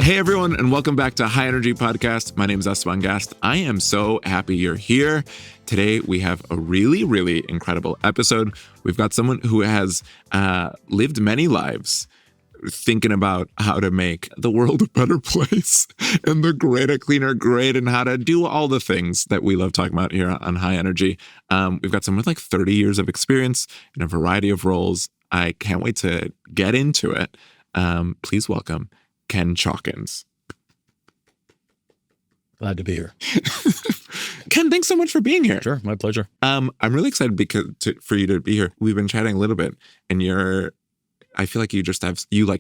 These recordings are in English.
Hey everyone, and welcome back to High Energy Podcast. My name is Esteban. I am so happy you're here. Today we have a really, really incredible episode. We've got someone who has lived many lives thinking about how to make the world a better place and the grid a cleaner grid and how to do all the things that we love talking about here on High Energy. We've got someone with like 30 years of experience in a variety of roles. I can't wait to get into it. Please welcome Ken Chawkins. Glad to be here. Ken, thanks so much for being here. Sure, my pleasure. I'm really excited for you to be here. We've been chatting a little bit, and I feel like you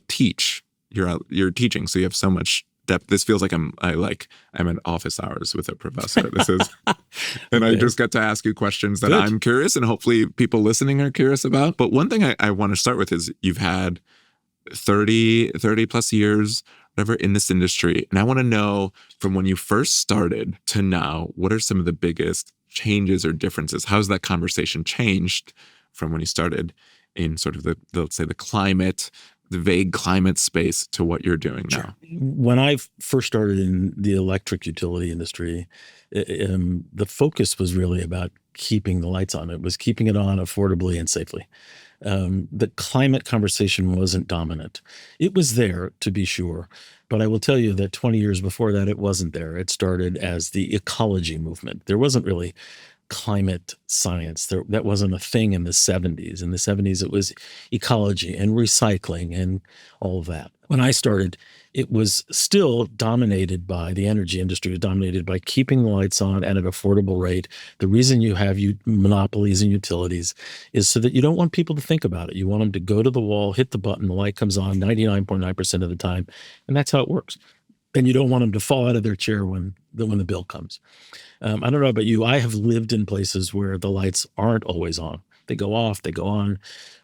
teach. You're teaching, so you have so much depth. This feels like I'm at office hours with a professor. This is, and I just get to ask you questions that I'm curious, and hopefully people listening are curious about. But one thing I want to start with is you've had 30 plus years, whatever, in this industry. And I want to know, from when you first started to now, what are some of the biggest changes or differences? How's that conversation changed from when you started in sort of let's say the vague climate space to what you're doing now? Sure. When I first started in the electric utility industry, the focus was really about keeping the lights on. It was keeping it on affordably and safely. The climate conversation wasn't dominant. It was there, to be sure, but I will tell you that 20 years before that, it wasn't there. It started as the ecology movement. There wasn't really climate science. That wasn't a thing in the 70s. In the 70s, it was ecology and recycling and all of that. When I started, it was still dominated by the energy industry, dominated by keeping the lights on at an affordable rate. The reason you have monopolies and utilities is so that you don't want people to think about it. You want them to go to the wall, hit the button, the light comes on 99.9% of the time, and that's how it works. And you don't want them to fall out of their chair when the bill comes. I don't know about you. I have lived in places where the lights aren't always on. They go off, they go on,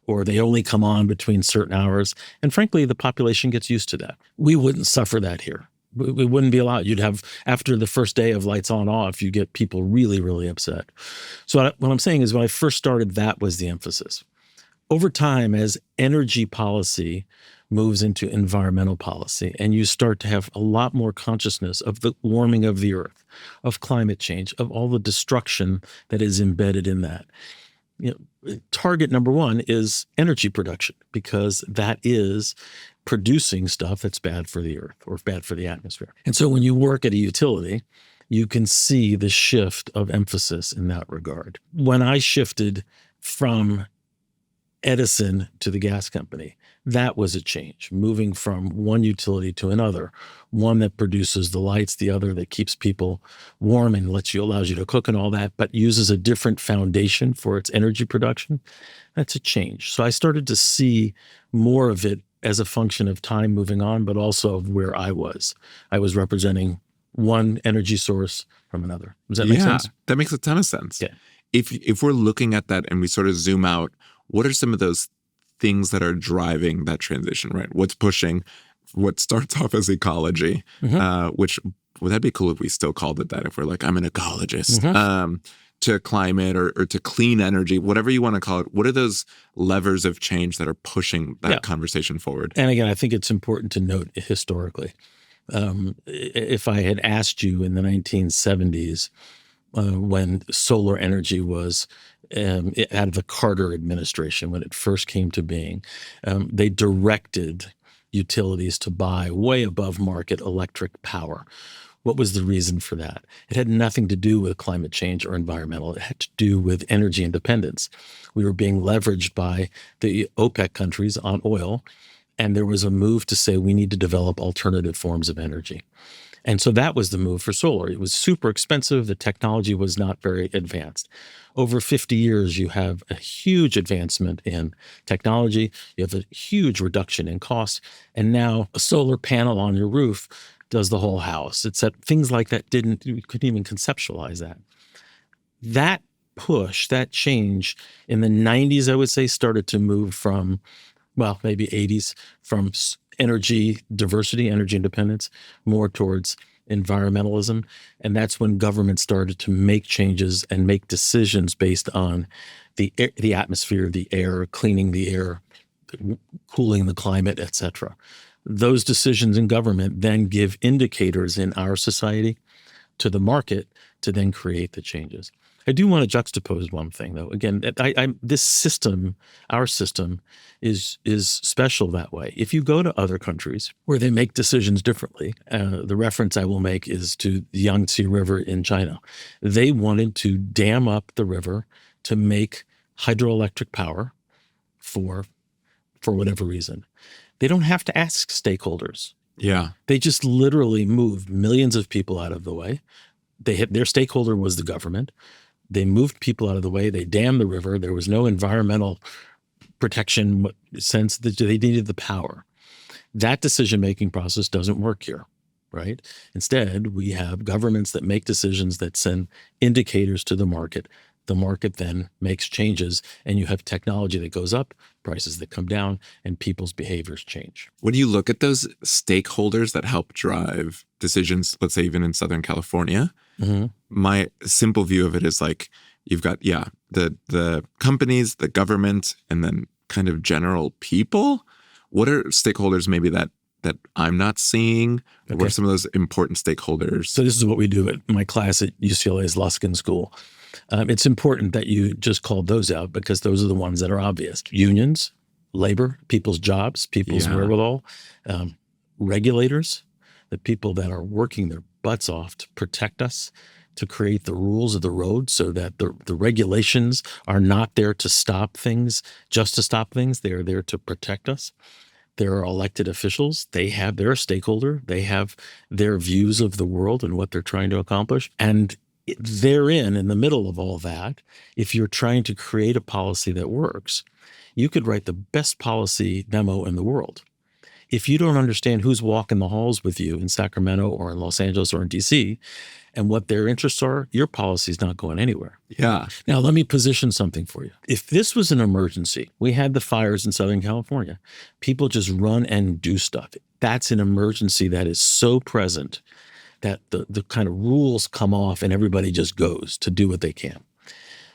or they only come on between certain hours. And frankly, the population gets used to that. We wouldn't suffer that here. We wouldn't be allowed. You'd have, after the first day of lights on off, you get people really, really upset. So what I'm saying is, when I first started, that was the emphasis. Over time, as energy policy moves into environmental policy, and you start to have a lot more consciousness of the warming of the earth, of climate change, of all the destruction that is embedded in that. Target number one is energy production, because that is producing stuff that's bad for the earth or bad for the atmosphere. And so when you work at a utility, you can see the shift of emphasis in that regard. When I shifted from Edison to the gas company, that was a change, moving from one utility to another, one that produces the lights, the other that keeps people warm and allows you to cook and all that, but uses a different foundation for its energy production. That's a change. So I started to see more of it as a function of time moving on, but also of where I was. I was representing one energy source from another. Does that make sense? That makes a ton of sense. Yeah. If we're looking at that and we sort of zoom out, what are some of those things that are driving that transition, right? What's pushing what starts off as ecology, which would that be cool if we still called it that, if we're like, I'm an ecologist, to climate or to clean energy, whatever you want to call it. What are those levers of change that are pushing that conversation forward? And again, I think it's important to note historically, if I had asked you in the 1970s, when solar energy was out of the Carter administration, when it first came to being, they directed utilities to buy way above market electric power. What was the reason for that? It had nothing to do with climate change or environmental. It had to do with energy independence. We were being leveraged by the OPEC countries on oil, and there was a move to say we need to develop alternative forms of energy. And so that was the move for solar. It was super expensive. The technology was not very advanced. Over 50 years, you have a huge advancement in technology. You have a huge reduction in cost. And now a solar panel on your roof does the whole house. It's that things like that you couldn't even conceptualize that. That push, that change in the 90s, I would say, started to move from, well, maybe 80s, from energy diversity, energy independence, more towards environmentalism. And that's when government started to make changes and make decisions based on the atmosphere, the air, cleaning the air, cooling the climate, et cetera. Those decisions in government then give indicators in our society to the market to then create the changes. I do want to juxtapose one thing, though. Again, this system, our system, is special that way. If you go to other countries where they make decisions differently, the reference I will make is to the Yangtze River in China. They wanted to dam up the river to make hydroelectric power for whatever reason. They don't have to ask stakeholders. Yeah. They just literally moved millions of people out of the way. Their stakeholder was the government. They moved people out of the way. They dammed the river. There was no environmental protection sense that they needed the power. That decision-making process doesn't work here, right? Instead, we have governments that make decisions that send indicators to the market. The market then makes changes, and you have technology that goes up, prices that come down, and people's behaviors change. When you look at those stakeholders that help drive decisions, let's say even in Southern California, my simple view of it is like you've got, the companies, the government, and then kind of general people. What are stakeholders maybe that I'm not seeing? Okay. What are some of those important stakeholders? So this is what we do at my class at UCLA's Luskin School. It's important that you just called those out because those are the ones that are obvious. Unions, labor, people's jobs, people's wherewithal, regulators, the people that are working their butts off to protect us, to create the rules of the road so that the regulations are not there to stop things, just to stop things. They are there to protect us. There are elected officials. They're a stakeholder. They have their views of the world and what they're trying to accomplish. And therein, in the middle of all that, if you're trying to create a policy that works, you could write the best policy memo in the world. If you don't understand who's walking the halls with you in Sacramento or in Los Angeles or in DC and what their interests are, your policy is not going anywhere. Yeah. Now, let me position something for you. If this was an emergency, we had the fires in Southern California, people just run and do stuff. That's an emergency that is so present that the kind of rules come off and everybody just goes to do what they can.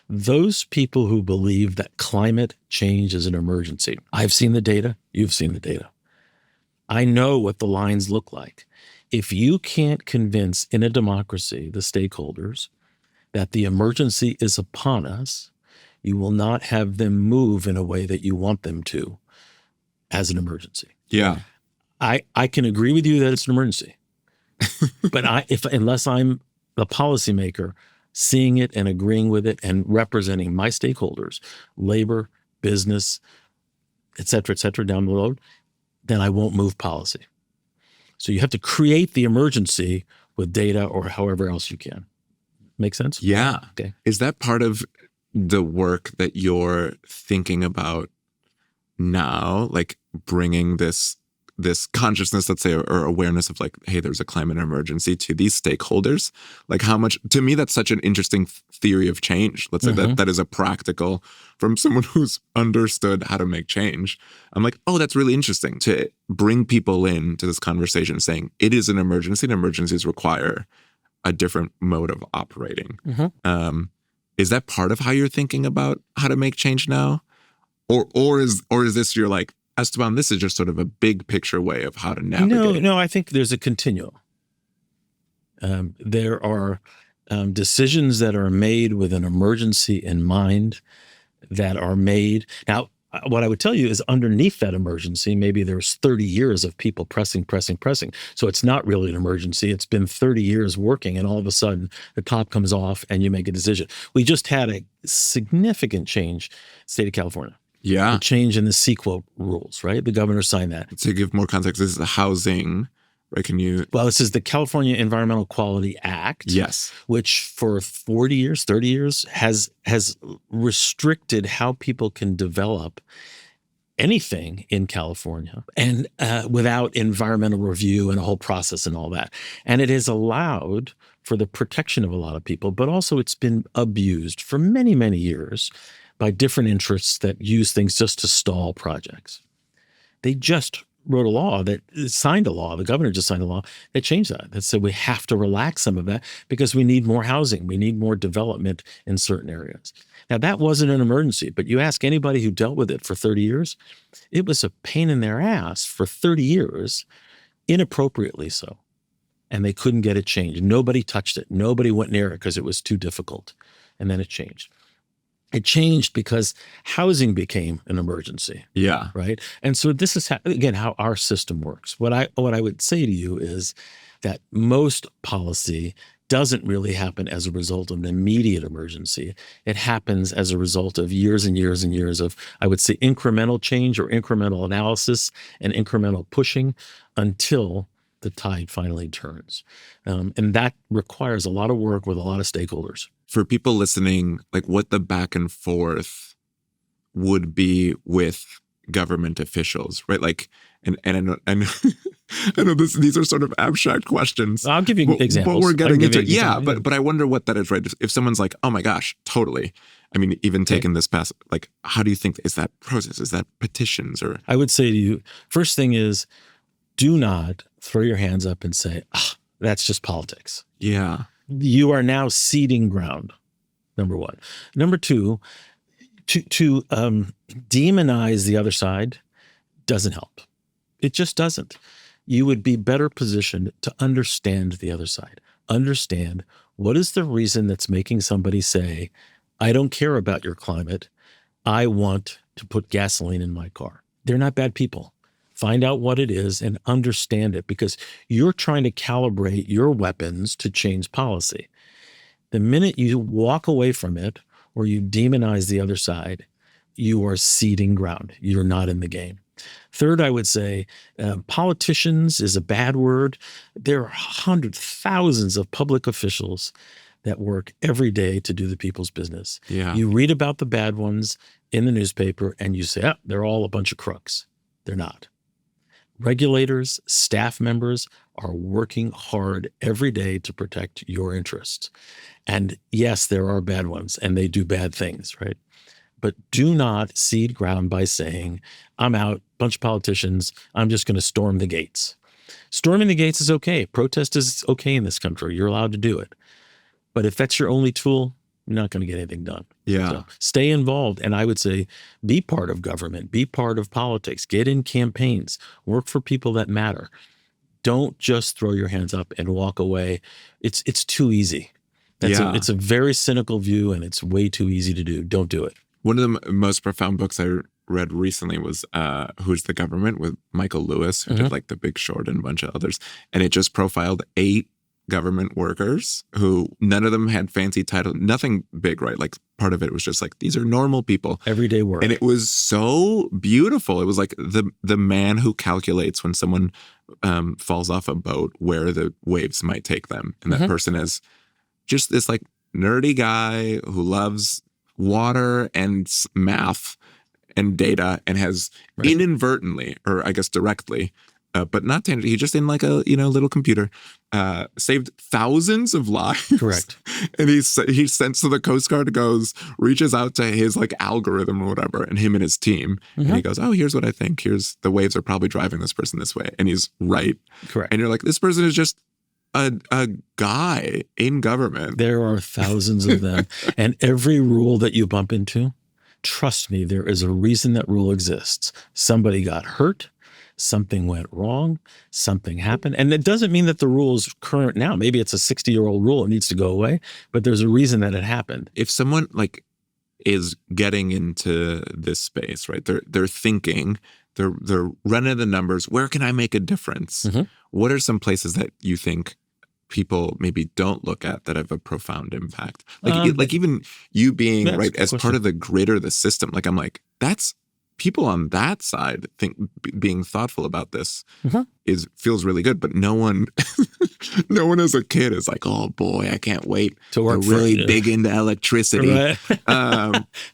Those people who believe that climate change is an emergency, I've seen the data, you've seen the data. I know what the lines look like. If you can't convince in a democracy the stakeholders that the emergency is upon us, you will not have them move in a way that you want them to as an emergency. Yeah. I can agree with you that it's an emergency. But unless I'm the policymaker seeing it and agreeing with it and representing my stakeholders, labor, business, et cetera, down the road, then I won't move policy. So you have to create the emergency with data or however else you can. Make sense? Yeah. Okay. Is that part of the work that you're thinking about now, like bringing this consciousness, let's say, or awareness of like, hey, there's a climate emergency to these stakeholders? Like how much, to me, that's such an interesting theory of change. Let's say that is a practical from someone who's understood how to make change. I'm like, oh, that's really interesting to bring people into this conversation saying it is an emergency and emergencies require a different mode of operating. Is that part of how you're thinking about how to make change now? Or is this you're like, Esteban, this is just sort of a big picture way of how to navigate. No, I think there's a continuum. There are decisions that are made with an emergency in mind that are made. Now, what I would tell you is underneath that emergency, maybe there's 30 years of people pressing. So it's not really an emergency. It's been 30 years working, and all of a sudden the top comes off and you make a decision. We just had a significant change in the state of California. Yeah. The change in the CEQA rules, right? The governor signed that. To give more context, this is the housing, right? Well, this is the California Environmental Quality Act. Yes. Which for 40 years, 30 years has restricted how people can develop anything in California and without environmental review and a whole process and all that. And it has allowed for the protection of a lot of people, but also it's been abused for many, many years by different interests that use things just to stall projects. They just wrote a law that signed a law. The governor just signed a law that changed that. That said we have to relax some of that because we need more housing. We need more development in certain areas. Now, that wasn't an emergency, but you ask anybody who dealt with it for 30 years, it was a pain in their ass for 30 years, inappropriately so. And they couldn't get it changed. Nobody touched it. Nobody went near it because it was too difficult. And then it changed. It changed because housing became an emergency. Yeah. Right. And so this is again how our system works. What I would say to you is that most policy doesn't really happen as a result of an immediate emergency. It happens as a result of years and years and years of, I would say, incremental change or incremental analysis and incremental pushing until the tide finally turns. And that requires a lot of work with a lot of stakeholders. For people listening, like what the back and forth would be with government officials, right? Like, and I know, I know these are sort of abstract questions. I'll give you examples. But we're getting into but I wonder what that is, right? If someone's like, oh my gosh, totally. I mean, even taking this past, like, how do you think, is that process? Is that petitions or? I would say to you, first thing is, do not throw your hands up and say, that's just politics. Yeah. You are now ceding ground, number one. Number two, to demonize the other side doesn't help. It just doesn't. You would be better positioned to understand the other side. Understand what is the reason that's making somebody say, I don't care about your climate. I want to put gasoline in my car. They're not bad people. Find out what it is and understand it because you're trying to calibrate your weapons to change policy. The minute you walk away from it or you demonize the other side, you are ceding ground. You're not in the game. Third, I would say politicians is a bad word. There are hundreds, thousands of public officials that work every day to do the people's business. Yeah. You read about the bad ones in the newspaper and you say, they're all a bunch of crooks. They're not. Regulators, staff members are working hard every day to protect your interests. And yes, there are bad ones and they do bad things, right? But do not cede ground by saying, I'm out, bunch of politicians, I'm just going to storm the gates. Storming the gates is okay. Protest is okay in this country. You're allowed to do it. But if that's your only tool, you're not going to get anything done. Yeah. So stay involved. And I would say be part of government, be part of politics, get in campaigns, work for people that matter. Don't just throw your hands up and walk away. It's too easy. It's a very cynical view and it's way too easy to do. Don't do it. One of the most profound books I read recently was Who's the Government with Michael Lewis, who did like The Big Short and a bunch of others. And it just profiled 8 government workers who none of them had fancy title, nothing big, right? Like part of it was just like, these are normal people. Everyday work. And it was so beautiful. It was like the man who calculates when someone falls off a boat where the waves might take them. And that person is just this like nerdy guy who loves water and math and data and has inadvertently, or I guess directly, but not tangibly, he just in like a little computer saved thousands of lives. Correct. And he sends to the Coast Guard, reaches out to his like algorithm or whatever, and him and his team, and he goes, oh, here's what I think. Here's the waves are probably driving this person this way, and he's right. Correct. And you're like, this person is just a guy in government. There are thousands of them. And every rule that you bump into, trust me, there is a reason that rule exists. Somebody got hurt. Something went wrong. Something happened. And it doesn't mean that the rule is current now. Maybe it's a 60-year-old rule. It needs to go away. But there's a reason that it happened. If someone like is getting into this space, right? They're thinking, they're running the numbers. Where can I make a difference? What are some places that you think people maybe don't look at that have a profound impact? Like even you being right as part of the grid or the system. Like I'm like, that's people on that side think being thoughtful about this feels really good, but no one as a kid is like, oh boy, I can't wait to work really big into electricity. Right.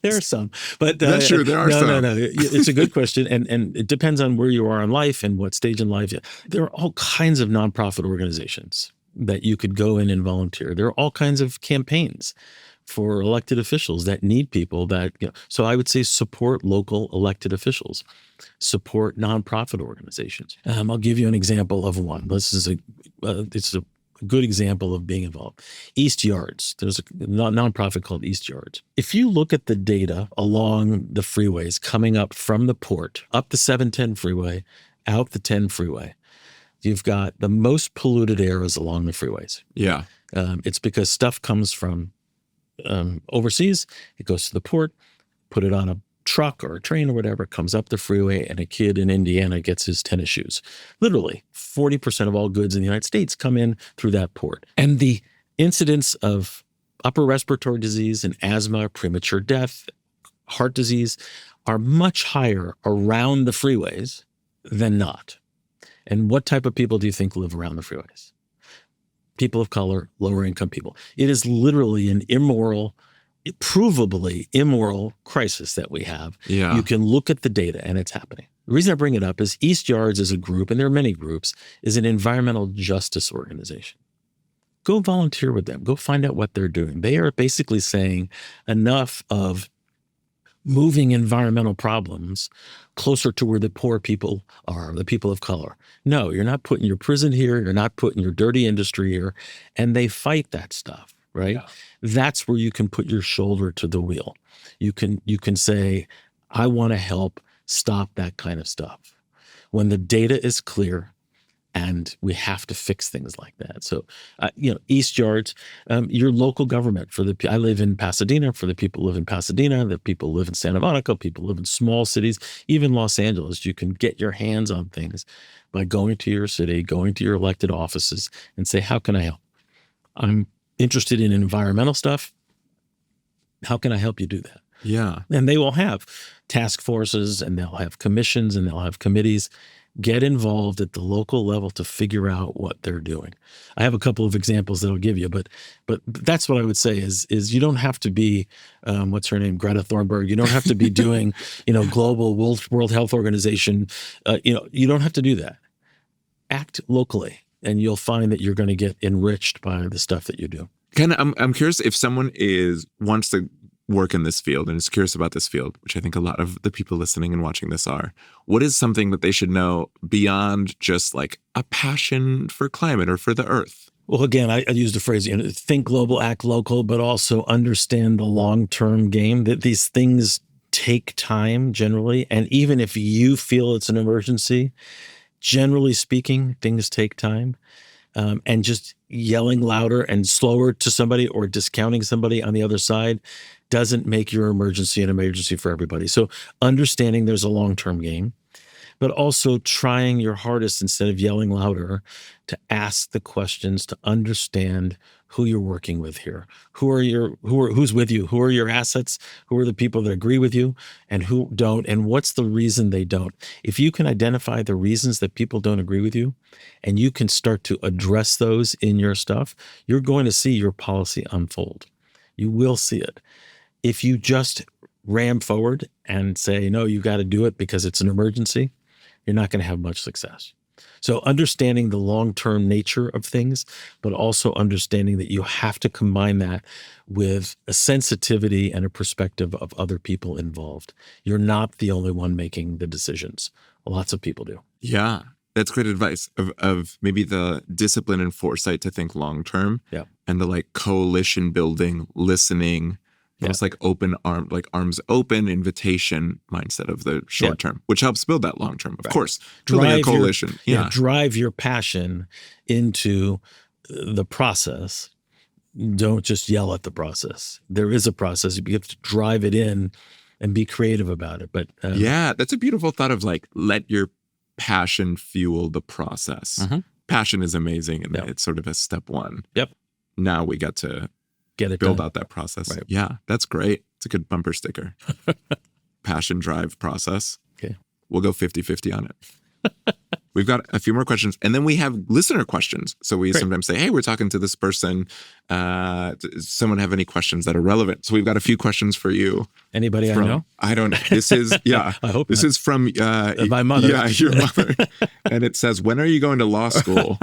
There are some, but that's true. There are some. No. It's a good question, and it depends on where you are in life and what stage in life. There are all kinds of nonprofit organizations that you could go in and volunteer. There are all kinds of campaigns for elected officials that need people that, so I would say support local elected officials, support nonprofit organizations. I'll give you an example of one. This is it's a good example of being involved. East Yards. There's a nonprofit called East Yards. If you look at the data along the freeways coming up from the port, up the 710 freeway, out the 10 freeway, you've got the most polluted areas along the freeways. Yeah. It's because stuff comes from overseas, it goes to the port, put it on a truck or a train or whatever, it comes up the freeway, and a kid in Indiana gets his tennis shoes. Literally, 40% of all goods in the United States come in through that port. And the incidence of upper respiratory disease and asthma, premature death, heart disease are much higher around the freeways than not. And what type of people do you think live around the freeways? People of color, lower income people. It is literally an provably immoral crisis that we have. Yeah. You can look at the data and it's happening. The reason I bring it up is East Yards as a group, and there are many groups, is an environmental justice organization. Go volunteer with them. Go find out what they're doing. They are basically saying enough of moving environmental problems closer to where the poor people are, the people of color. No, you're not putting your prison here. You're not putting your dirty industry here. And they fight that stuff, right? Yeah. That's where you can put your shoulder to the wheel. You can say, I want to help stop that kind of stuff. When the data is clear, and we have to fix things like that. So, East Yards, your local government I live in Pasadena. For the people who live in Pasadena, the people who live in Santa Monica, people who live in small cities, even Los Angeles, you can get your hands on things by going to your city, going to your elected offices and say, how can I help? I'm interested in environmental stuff. How can I help you do that? Yeah. And they will have task forces, and they'll have commissions, and they'll have committees. Get involved at the local level to figure out what they're doing. I have a couple of examples that I'll give you, but that's what I would say is you don't have to be, what's her name, Greta Thunberg. You don't have to be doing, global World Health Organization. You don't have to do that. Act locally, and you'll find that you're going to get enriched by the stuff that you do. I'm curious if someone wants to work in this field and is curious about this field, which I think a lot of the people listening and watching this are, what is something that they should know beyond just like a passion for climate or for the earth? Well, again, I use the phrase, think global, act local, but also understand the long-term game, that these things take time generally. And even if you feel it's an emergency, generally speaking, things take time. And just yelling louder and slower to somebody or discounting somebody on the other side doesn't make your emergency an emergency for everybody. So understanding there's a long-term game, but also trying your hardest instead of yelling louder to ask the questions, to understand who you're working with here. Who's with you? Who are your assets? Who are the people that agree with you and who don't? And what's the reason they don't? If you can identify the reasons that people don't agree with you and you can start to address those in your stuff, you're going to see your policy unfold. You will see it. If you just ram forward and say, no, you got to do it because it's an emergency, you're not going to have much success. So understanding the long-term nature of things, but also understanding that you have to combine that with a sensitivity and a perspective of other people involved. You're not the only one making the decisions. Lots of people do. Yeah, that's great advice of maybe the discipline and foresight to think long-term. Yeah. And the like coalition building, listening, almost like arms open invitation mindset of the short term, which helps build that long term. Of course, building a coalition. Drive your passion into the process. Don't just yell at the process. There is a process. You have to drive it in and be creative about it. But that's a beautiful thought of like, let your passion fuel the process. Mm-hmm. Passion is amazing, and it's sort of a step one. Yep. Now we got to build out that process. Right. Yeah, that's great. It's a good bumper sticker. Passion, drive, process. Okay. We'll go 50-50 on it. We've got a few more questions, and then we have listener questions. So we sometimes say, hey, we're talking to this person. Does someone have any questions that are relevant? So we've got a few questions for you. Anybody I know? I don't know. This is, I hope this not. is from my mother. Yeah, your mother. And it says, when are you going to law school?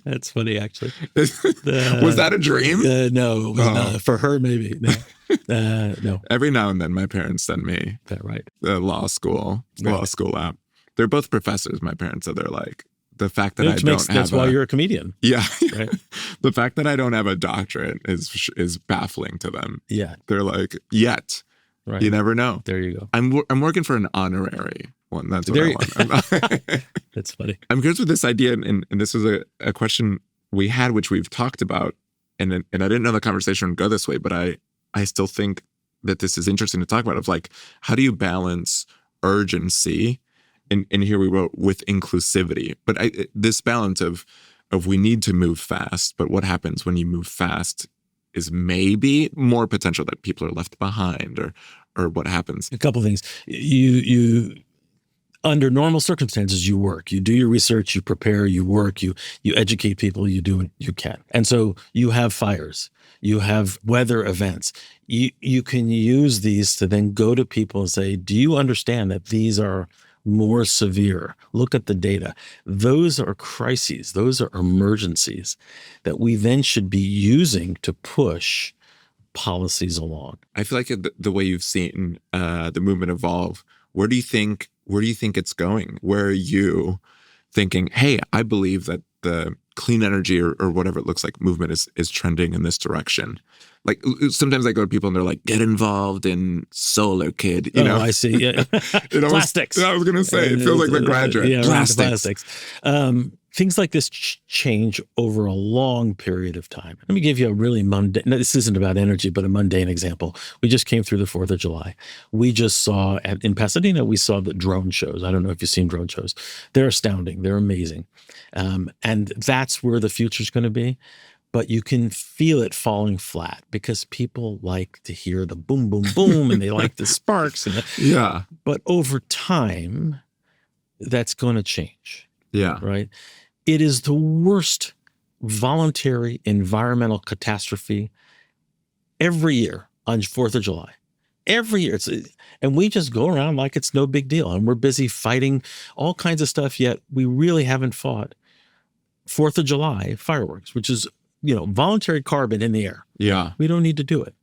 That's funny, actually. Was that a dream? No, it was not. For her, maybe. No. No. Every now and then, my parents send me Right. the law school app. They're both professors, my parents, so they're like, the fact that That's why you're a comedian. Yeah. Right. The fact that I don't have a doctorate is baffling to them. Yeah. They're like, yet. Right. You never know. There you go. I'm working for an honorary one. That's what I want. That's funny. I'm curious with this idea, and this is a question we had, which we've talked about, and I didn't know the conversation would go this way, but I still think that this is interesting to talk about, of like, how do you balance urgency, and here we wrote, with inclusivity, but this balance of we need to move fast, but what happens when you move fast is maybe more potential that people are left behind, or what happens. A couple of things. You under normal circumstances, you work, you do your research, you prepare, you work, you educate people, you do what you can. And so you have fires, you have weather events. You can use these to then go to people and say, do you understand that these are more severe? Look at the data. Those are crises. Those are emergencies that we then should be using to push policies along. I feel like the way you've seen the movement evolve, where do you think it's going? Where are you thinking, hey, I believe that the clean energy or whatever it looks like movement is trending in this direction? Like, sometimes I go to people and they're like, get involved in solar, kid. You know? I see. Yeah. Plastics. I was going to say, it feels like the graduate. Yeah, plastics. Things like this change over a long period of time. Let me give you a really mundane, this isn't about energy, but a mundane example. We just came through the 4th of July. We just saw, in Pasadena, we saw the drone shows. I don't know if you've seen drone shows. They're astounding. They're amazing. And that's where the future's going to be. But you can feel it falling flat because people like to hear the boom, boom, boom, and they like the sparks. Yeah. But over time, that's going to change. Yeah. Right? It is the worst voluntary environmental catastrophe every year on 4th of July. Every year. And we just go around like it's no big deal. And we're busy fighting all kinds of stuff, yet we really haven't fought 4th of July fireworks, which is, voluntary carbon in the air. Yeah. We don't need to do it.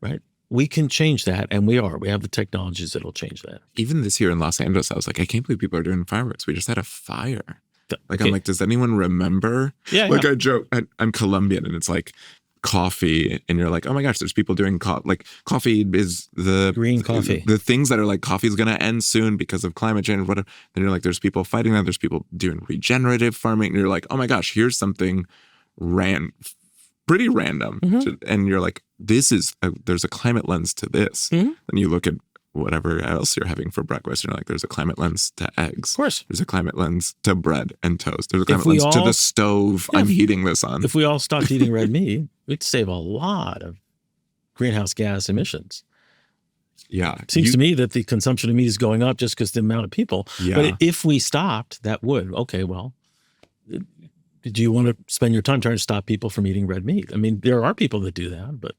Right? We can change that, and we are. We have the technologies that'll change that. Even this year in Los Angeles, I was like, I can't believe people are doing fireworks. We just had a fire. Like, okay. I'm like, does anyone remember? Yeah. Like, I joke, I'm Colombian, and it's like coffee, and you're like, oh my gosh, there's people doing coffee is the green coffee. The things that are like, coffee is going to end soon because of climate change or whatever. Then you're like, there's people fighting that. There's people doing regenerative farming. And you're like, oh my gosh, here's something pretty random. Mm-hmm. And you're like, there's a climate lens to this. Mm-hmm. Then you look at whatever else you're having for breakfast, and you're like, there's a climate lens to eggs. Of course. There's a climate lens to bread and toast. There's a climate lens to the stove I'm heating this on. If we all stopped eating red meat, we'd save a lot of greenhouse gas emissions. Yeah. It seems to me that the consumption of meat is going up just because the amount of people. Yeah. But if we stopped, that would. Okay, well, do you want to spend your time trying to stop people from eating red meat? I mean, there are people that do that, but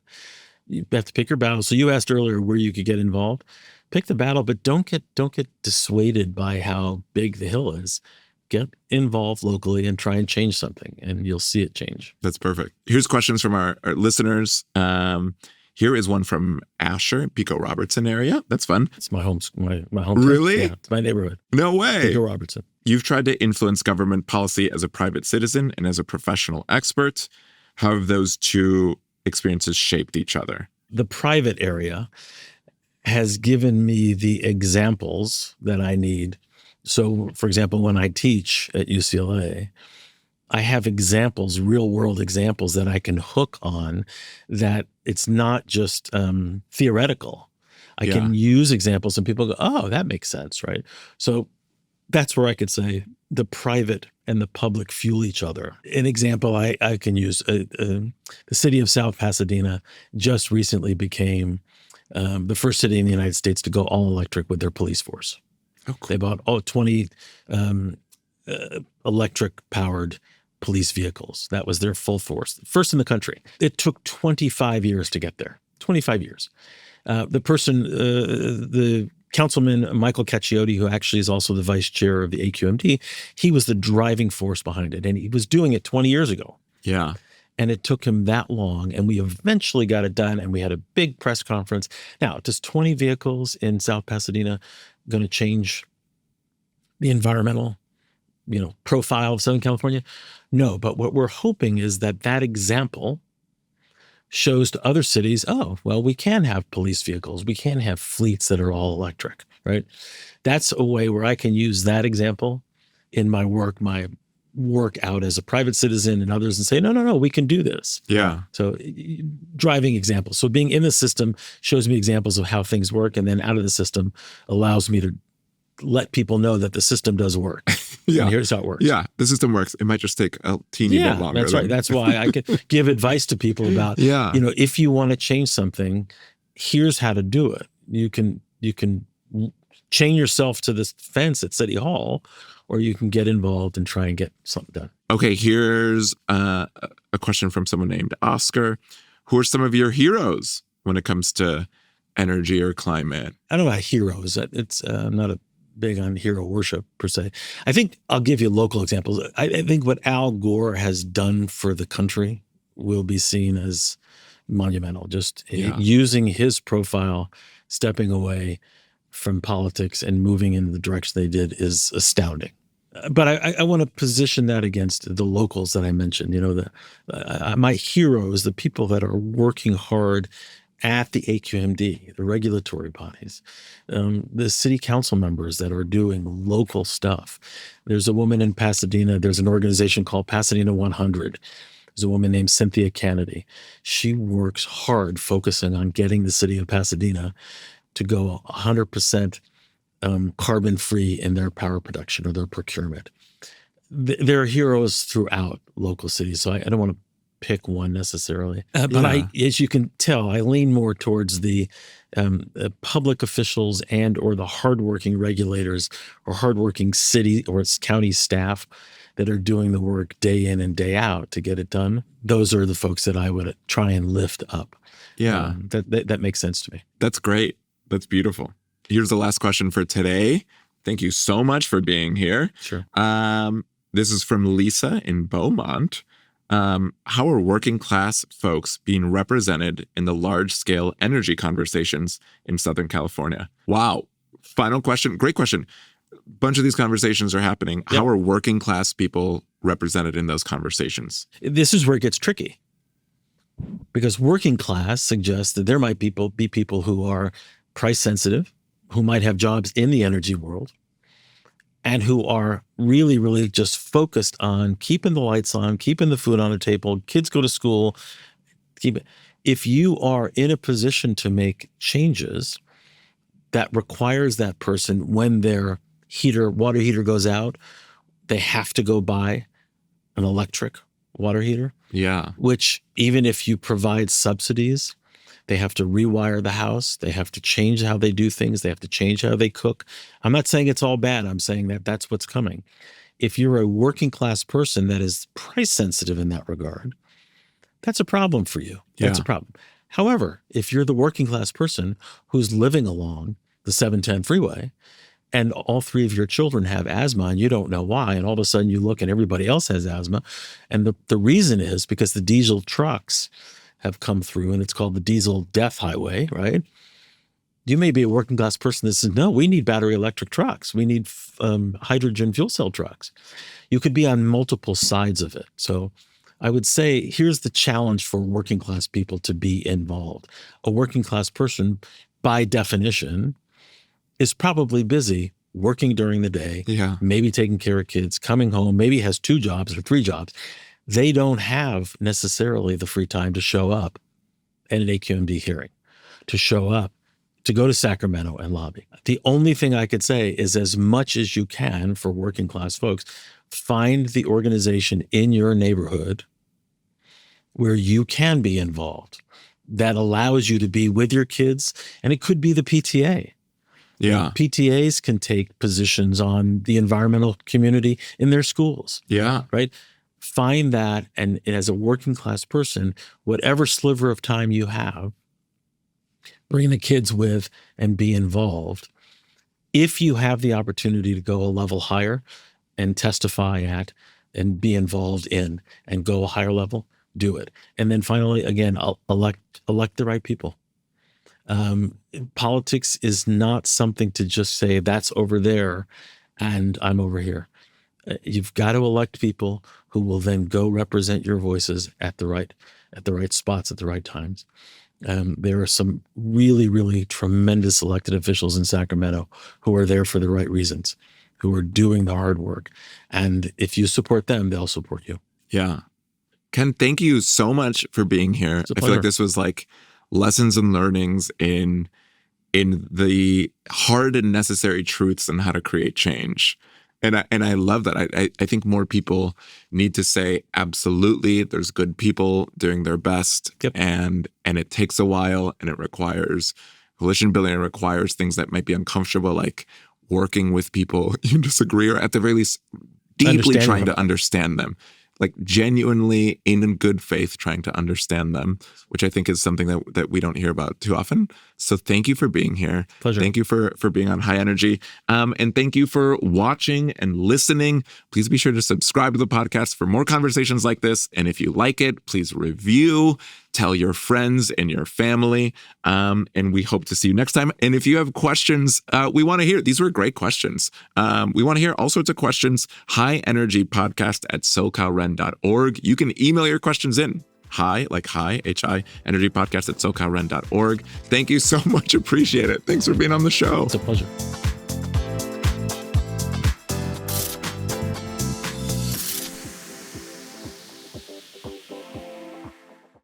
you have to pick your battle. So you asked earlier where you could get involved. Pick the battle, but don't get dissuaded by how big the hill is. Get involved locally and try and change something, and you'll see it change. That's perfect. Here's questions from our listeners. Here is one from Asher, Pico Robertson area. That's fun. It's my home. Really? Yeah, it's my neighborhood. No way. Pico Robertson. You've tried to influence government policy as a private citizen and as a professional expert. How have those two experiences shaped each other? The private area has given me the examples that I need. So, for example, when I teach at UCLA, I have examples, real world examples that I can hook on, that it's not just theoretical. I can use examples and people go, oh, that makes sense, right? So that's where I could say the private and the public fuel each other. An example I can use, the city of South Pasadena just recently became the first city in the United States to go all electric with their police force. Oh, cool. They bought 20 electric-powered police vehicles. That was their full force, first in the country. It took 25 years to get there. 25 years. The Councilman Michael Cacchiotti, who actually is also the vice chair of the AQMD, he was the driving force behind it. And he was doing it 20 years ago. Yeah. And it took him that long. And we eventually got it done. And we had a big press conference. Now, does 20 vehicles in South Pasadena going to change the environmental, profile of Southern California? No. But what we're hoping is that example shows to other cities, oh, well, we can have police vehicles. We can have fleets that are all electric, right? That's a way where I can use that example in my work out as a private citizen and others and say, no, we can do this. Yeah. So driving examples. So being in the system shows me examples of how things work, and then out of the system allows me to let people know that the system does work. Yeah. And here's how it works. Yeah. The system works. It might just take a teeny bit longer. That's right. That's why I could give advice to people about, if you want to change something, here's how to do it. You can chain yourself to this fence at City Hall, or you can get involved and try and get something done. Okay. Here's a question from someone named Oscar. Who are some of your heroes when it comes to energy or climate? I don't know about heroes. It's I'm not big on hero worship per se. I think I'll give you local examples. I think what Al Gore has done for the country will be seen as monumental. Just using his profile, stepping away from politics and moving in the direction they did is astounding. But I want to position that against the locals that I mentioned. My heroes, the people that are working hard at the AQMD, the regulatory bodies, the city council members that are doing local stuff. There's a woman in Pasadena. There's an organization called Pasadena 100. There's a woman named Cynthia Kennedy. She works hard focusing on getting the city of Pasadena to go 100% carbon-free in their power production or their procurement. There are heroes throughout local cities, so I don't want to pick one necessarily. But as you can tell, I lean more towards the public officials and or the hardworking regulators or hardworking city or county staff that are doing the work day in and day out to get it done. Those are the folks that I would try and lift up. Yeah. That makes sense to me. That's great. That's beautiful. Here's the last question for today. Thank you so much for being here. Sure. This is from Lisa in Beaumont. How are working class folks being represented in the large scale energy conversations in Southern California? Wow. Final question. Great question. A bunch of these conversations are happening. Yep. How are working class people represented in those conversations? This is where it gets tricky, because working class suggests that there might be people who are price sensitive, who might have jobs in the energy world, and who are really, really just focused on keeping the lights on, keeping the food on the table, kids go to school. If you are in a position to make changes that requires that person, when their water heater goes out, they have to go buy an electric water heater. Yeah. Which, even if you provide subsidies, they have to rewire the house. They have to change how they do things. They have to change how they cook. I'm not saying it's all bad. I'm saying that that's what's coming. If you're a working class person that is price sensitive in that regard, that's a problem for you. That's a problem. However, if you're the working class person who's living along the 710 freeway and all three of your children have asthma and you don't know why, and all of a sudden you look and everybody else has asthma, and the reason is because the diesel trucks have come through, and it's called the diesel death highway, right? You may be a working class person that says, no, we need battery electric trucks. We need hydrogen fuel cell trucks. You could be on multiple sides of it. So I would say, here's the challenge for working class people to be involved. A working class person, by definition, is probably busy working during the day, maybe taking care of kids, coming home, maybe has 2 jobs or 3 jobs. They don't have necessarily the free time to show up at an AQMD hearing, to show up, to go to Sacramento and lobby. The only thing I could say is, as much as you can for working class folks, find the organization in your neighborhood where you can be involved that allows you to be with your kids. And it could be the PTA. Yeah. PTAs can take positions on the environmental community in their schools. Yeah. Right? Find that, and as a working class person, whatever sliver of time you have, bring the kids with and be involved. If you have the opportunity to go a level higher and testify at and be involved in and go a higher level, do it. And then finally, again, I'll elect the right people. Politics is not something to just say that's over there and I'm over here. You've got to elect people who will then go represent your voices at the right spots at the right times. There are some really, really tremendous elected officials in Sacramento who are there for the right reasons, who are doing the hard work. And if you support them, they'll support you. Yeah. Ken, thank you so much for being here. It's a I feel pleasure. like this was like lessons and learnings in the hard and necessary truths on how to create change. And I love that. I think more people need to say, absolutely, there's good people doing their best. Yep. And it takes a while, and it requires coalition building. It requires things that might be uncomfortable, like working with people you disagree, or at the very least, deeply trying to understand them. Like genuinely in good faith trying to understand them, which I think is something that we don't hear about too often. So thank you for being here. Pleasure. Thank you for being on High Energy. And thank you for watching and listening. Please be sure to subscribe to the podcast for more conversations like this. And if you like it, please review, tell your friends and your family. And we hope to see you next time. And if you have questions, we want to hear. These were great questions. We want to hear all sorts of questions. highenergypodcast@socalren.org. You can email your questions in. H-I, energypodcast@socalren.org. Thank you so much. Appreciate it. Thanks for being on the show. It's a pleasure.